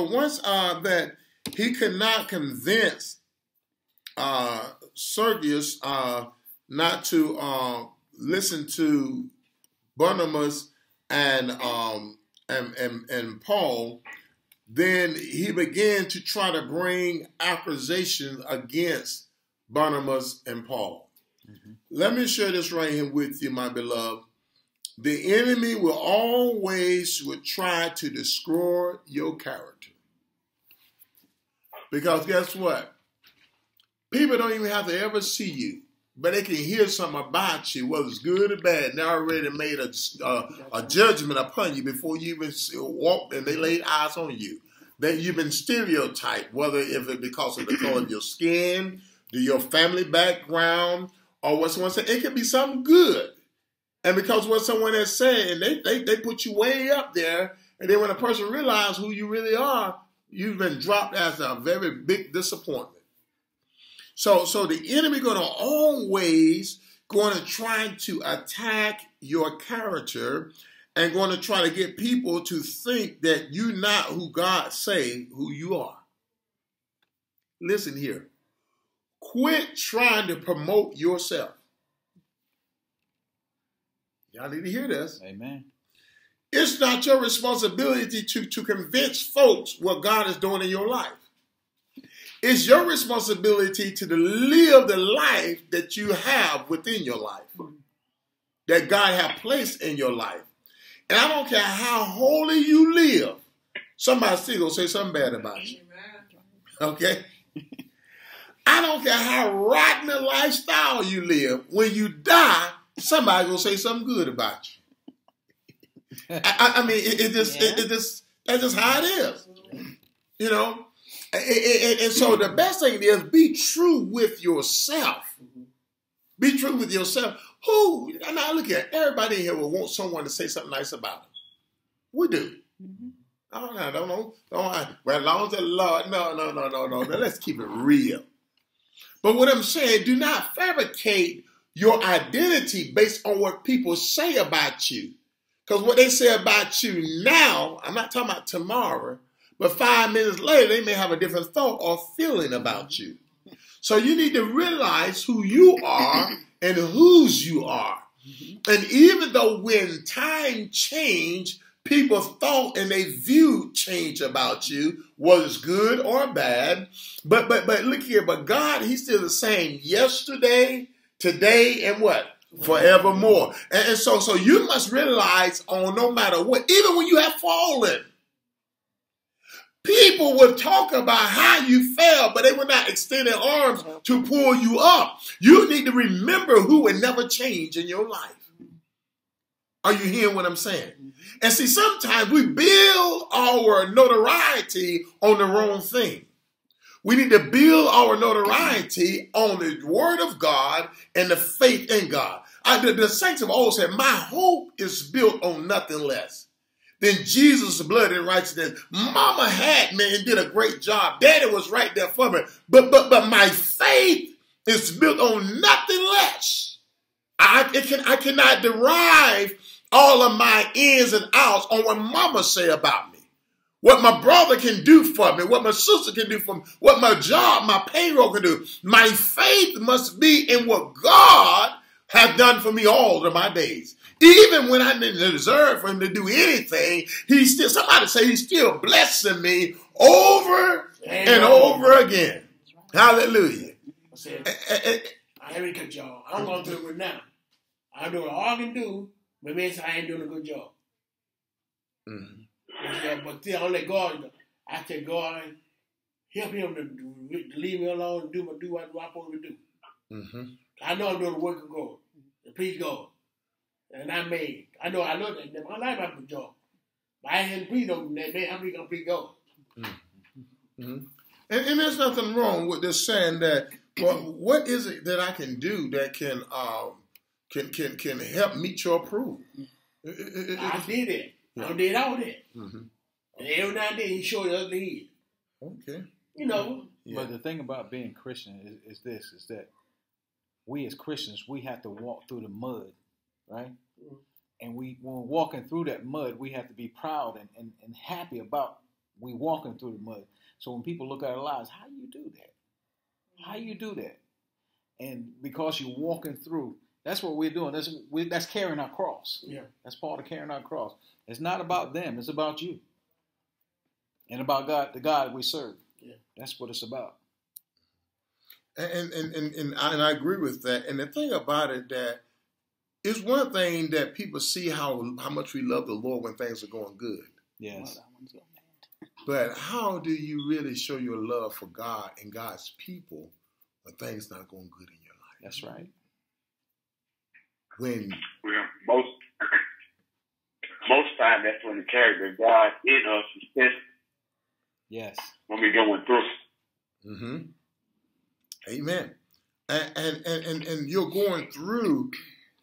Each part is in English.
once that he could not convince Sergius not to listen to Barnabas and Paul, then he began to try to bring accusations against Barnabas and Paul. Mm-hmm. Let me share this right here with you, my beloved. The enemy will always try to destroy your character. Because guess what? People don't even have to ever see you, but they can hear something about you, whether it's good or bad, and they already made a judgment upon you before you even walked and they laid eyes on you. That you've been stereotyped, whether if it's because of the color of your skin, your family background, or what someone said. It could be something good. And because what someone has said, and they put you way up there, and then when a person realizes who you really are, you've been dropped as a very big disappointment. So the enemy going to always going to try to attack your character and going to try to get people to think that you're not who God say who you are. Listen here. Quit trying to promote yourself. Y'all need to hear this. Amen. It's not your responsibility to convince folks what God is doing in your life. It's your responsibility to live the life that you have within your life, that God has placed in your life. And I don't care how holy you live, somebody still going to say something bad about you. Okay? I don't care how rotten a lifestyle you live. When you die, somebody going to say something good about you. I mean, that's just how it is. You know? And so the best thing is be true with yourself. Be true with yourself. Now look at everybody in here will want someone to say something nice about them. We do. Mm-hmm. I don't know. Well, as long as the Lord, no. Now, let's keep it real. But what I'm saying, do not fabricate your identity based on what people say about you. Because what they say about you now, I'm not talking about tomorrow, but 5 minutes later, they may have a different thought or feeling about you. So you need to realize who you are and whose you are. And even though when time changed, people thought and they viewed change about you, whether it's good or bad. But look here, but God, he's still the same yesterday, today, and what? Forevermore. And so you must realize no matter what, even when you have fallen, people would talk about how you fell, but they would not extend their arms to pull you up. You need to remember who would never change in your life. Are you hearing what I'm saying? And see, sometimes we build our notoriety on the wrong thing. We need to build our notoriety on the word of God and the faith in God. The saints have always said, my hope is built on nothing less than Jesus' blood and righteousness. Mama had me and did a great job. Daddy was right there for me. But my faith is built on nothing less. I cannot derive all of my ins and outs on what mama say about me. What my brother can do for me, what my sister can do for me, what my job, my payroll can do. My faith must be in what God has done for me all of my days. Even when I didn't deserve for him to do anything, somebody say he's still blessing me over and over again. Hallelujah. I ain't a good job. I'm going to do it now. I'm doing all I can do, but means I ain't doing a good job. Mm-hmm. But still, I let God. I said, God, help him to leave me alone and do what I'm supposed to do. Mm-hmm. I know I'm doing the work of God. Please God. And I know that my life I'm a job. But I ain't please on that man. I'm going to please God. Mm-hmm. And there's nothing wrong with this saying that, well, what is it that I can do that can help meet your approval? I did it. I did all that. Mm-hmm. And every now and then he showed the other head. Okay. You know. Yeah. But the thing about being Christian is that we as Christians, we have to walk through the mud, right? Mm-hmm. And when we're walking through that mud, we have to be proud and happy about We walking through the mud. So when people look at our lives, how you do that? How you do that? And because you're walking through, that's what we're doing. That's carrying our cross. Yeah. That's part of carrying our cross. It's not about them. It's about you. And about God, the God we serve. Yeah. That's what it's about. And I agree with that. And the thing about it, that it's one thing that people see how much we love the Lord when things are going good. Yes. But how do you really show your love for God and God's people when things not going good in your life? That's right. When most time, that's when the character of God in us is tested. Yes. When we're going through. Mm-hmm. Amen. And you're going through,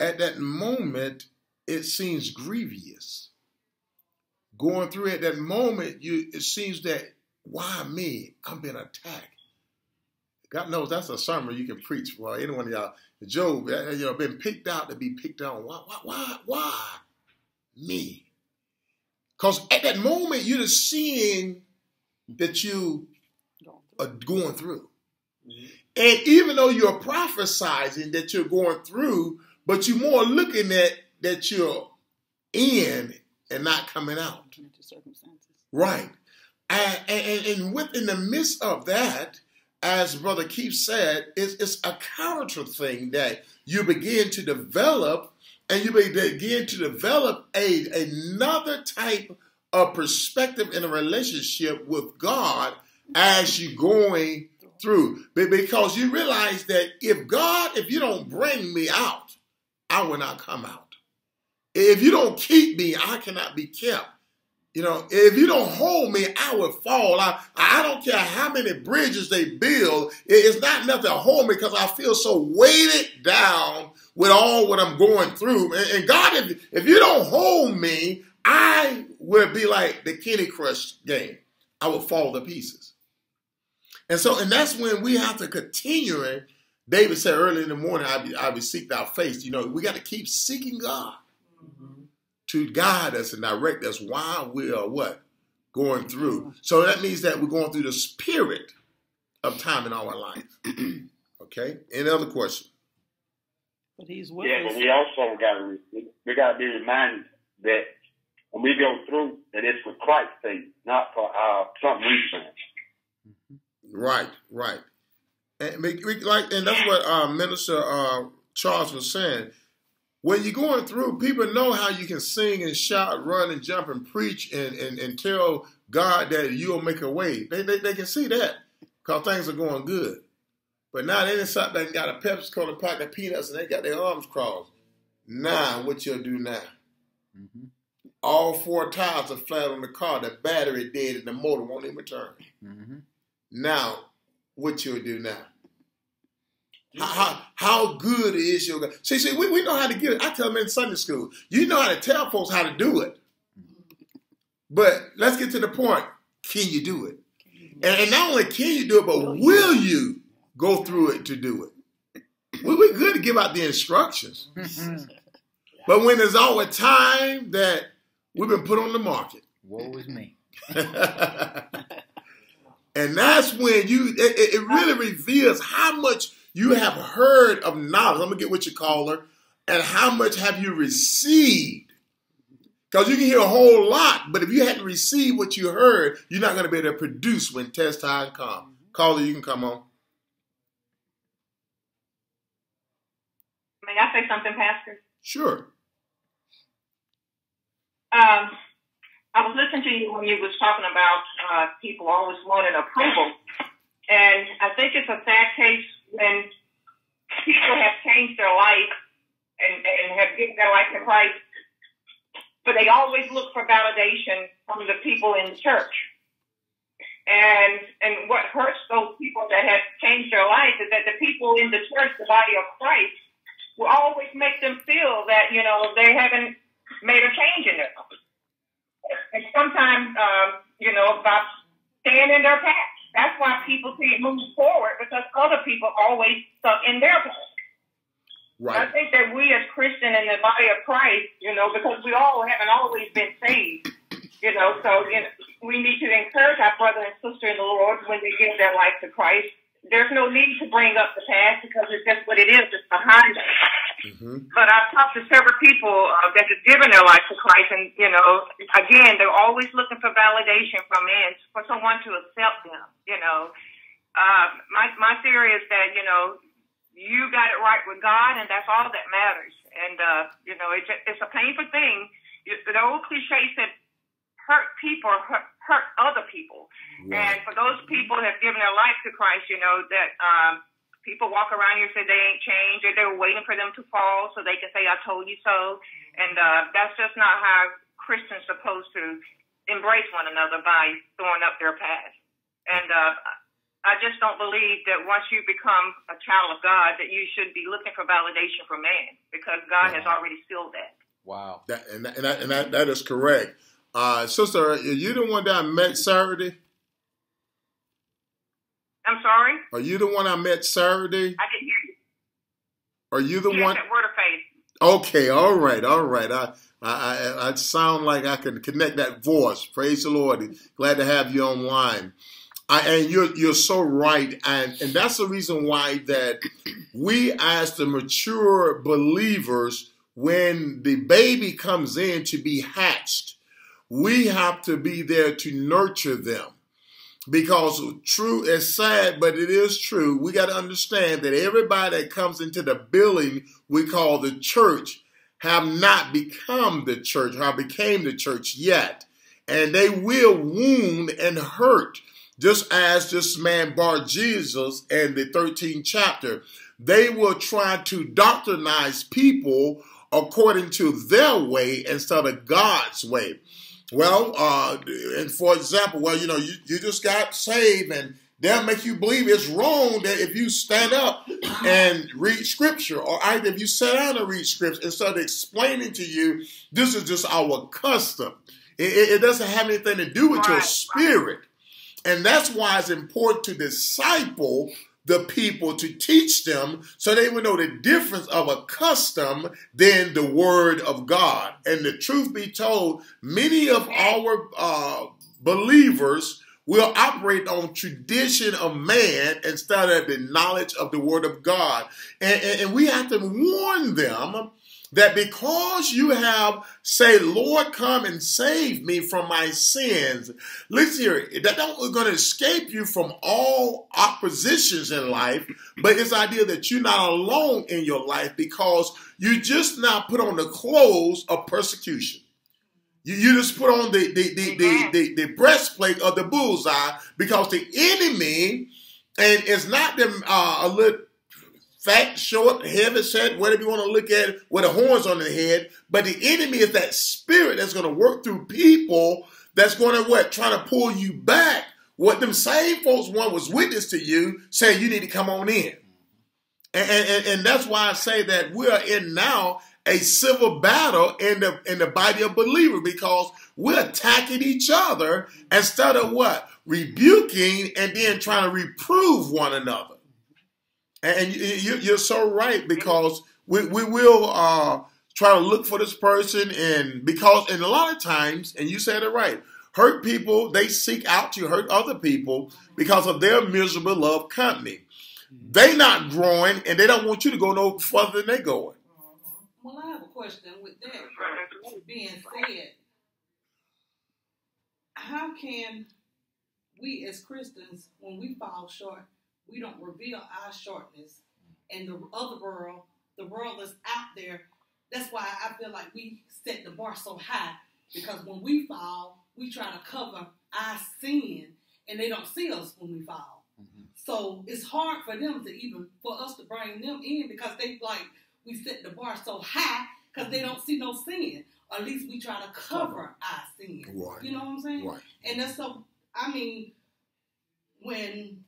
at that moment, it seems grievous. Going through at that moment, it seems that, why me? I'm being attacked. God knows that's a sermon you can preach for anyone of y'all. Job, been picked out to be picked on. Why me? Because at that moment, you're seeing that you are going through. Mm-hmm. And even though you're prophesizing that you're going through, but you're more looking at that you're in and not coming out. Right. And within the midst of that, as Brother Keith said, it's a character thing that you begin to develop, and you begin to develop another type of perspective in a relationship with God as you're going through. Because you realize that if you don't bring me out, I will not come out. If you don't keep me, I cannot be kept. If you don't hold me, I will fall. I don't care how many bridges they build. It's not enough to hold me because I feel so weighted down with all what I'm going through. And God, if you don't hold me, I will be like the Kenny Crush game. I will fall to pieces. And that's when we have to continue. And David said early in the morning, I will seek thy face. We got to keep seeking God to guide us and direct us while we are going through. So that means that we're going through the spirit of time in our life. Okay? Any other question? But he's with us. But we also got to be reminded that when we go through, that it's for Christ's sake, not for something we've done. Right. And that's what Minister Charles was saying. When you're going through, people know how you can sing and shout, run and jump and preach and tell God that you'll make a way. They can see that because things are going good. But now they done sat back and got a Pepsi Cola pack of peanuts and they got their arms crossed. Now, what you'll do now? Mm-hmm. All 4 tires are flat on the car. The battery dead and the motor won't even turn. Mm-hmm. Now, what you'll do now? How good is your God? See, we know how to get it. I tell them in Sunday school, you know how to tell folks how to do it. But let's get to the point. Can you do it? And not only can you do it, but will you go through it to do it? We're good to give out the instructions. But when there's all a time that we've been put on the market. Woe is me. And that's when it really reveals how much you have heard of knowledge. I'm going to get what you call her. And how much have you received? Because you can hear a whole lot, but if you hadn't received what you heard, you're not going to be able to produce when test time comes. Caller, you can come on. May I say something, Pastor? Sure. I was listening to you when you was talking about people always wanting approval. And I think it's a sad case when people have changed their life and have given their life to Christ, but they always look for validation from the people in the church. And what hurts those people that have changed their life is that the people in the church, the body of Christ, will always make them feel that, they haven't made a change in their life. And sometimes, about staying in their past. That's why people can't move forward, because other people always stuck in their past. Right. I think that we as Christians in the body of Christ, because we all haven't always been saved, So we need to encourage our brother and sister in the Lord when they give their life to Christ. There's no need to bring up the past because it's just what it is. It's behind us. Mm-hmm. But I've talked to several people that have given their life to Christ, and again, they're always looking for validation from men, for someone to accept them. My theory is that you got it right with God, and that's all that matters. And it's a painful thing. The old cliche said, "Hurt people hurt other people." Right. And for those people that have given their life to Christ, that people walk around here and say they ain't changed, or they're waiting for them to fall so they can say, "I told you so." And that's just not how Christians are supposed to embrace one another, by throwing up their past. And I just don't believe that once you become a child of God that you should be looking for validation from man, because God has already sealed that. Wow. That is correct. Sister, are you the one that I met Saturday? I'm sorry? Are you the one I met Saturday? I didn't hear you. Are you the one? At Word of Faith. Okay, all right. I sound like I can connect that voice. Praise the Lord. Glad to have you online. And you're so right. And that's the reason why that we, as the mature believers, when the baby comes in to be hatched, we have to be there to nurture them. Because true, it's sad, but it is true. We got to understand that everybody that comes into the building we call the church have not become the church, or became the church yet. And they will wound and hurt, just as this man Bar-Jesus in the 13th chapter. They will try to doctrinize people according to their way instead of God's way. Well, and for example, you just got saved, and they'll make you believe it's wrong that if you stand up and read scripture, or either if you sit down and read scripture, instead of explaining to you, this is just our custom. It doesn't have anything to do with your spirit. And that's why it's important to disciple the people, to teach them so they would know the difference of a custom than the word of God. And the truth be told, many of our believers will operate on tradition of man instead of the knowledge of the word of God. And we have to warn them that because you have said, "Lord, come and save me from my sins," listen here, that don't going to escape you from all oppositions in life, but it's the idea that you're not alone in your life, because you just not put on the clothes of persecution. You just put on the breastplate of the bullseye, because the enemy, and it's not them a little fat, short, heavy set, whatever you want to look at it, with the horns on their head. But the enemy is that spirit that's going to work through people that's going to trying to pull you back. What them same folks want was witness to you, saying you need to come on in. And that's why I say that we are in now a civil battle in the body of believers, because we're attacking each other instead of rebuking and then trying to reprove one another. And you're so right, because we will try to look for this person, and a lot of times, and you said it right, hurt people, they seek out to hurt other people because of their miserable love company. They not growing, and they don't want you to go no further than they're going. Well, I have a question with that being said. How can we as Christians, when we fall short, we don't reveal our shortness, and the other world, the world that's out there, that's why I feel like we set the bar so high, because when we fall, we try to cover our sin, and they don't see us when we fall. Mm-hmm. So it's hard for them for us to bring them in, because they we set the bar so high because they don't see no sin. Or at least we try to cover our sin. Right. You know what I'm saying? Right. And that's so, when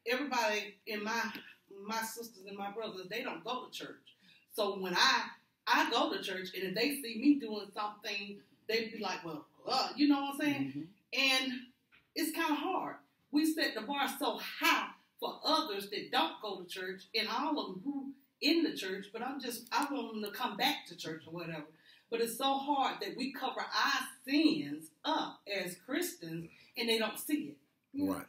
everybody in my sisters and my brothers, they don't go to church. So when I go to church, and if they see me doing something, they'd be like, well, you know what I'm saying? Mm-hmm. And it's kind of hard. We set the bar so high for others that don't go to church, and all of them who in the church, but I want them to come back to church or whatever. But it's so hard that we cover our sins up as Christians and they don't see it. Right.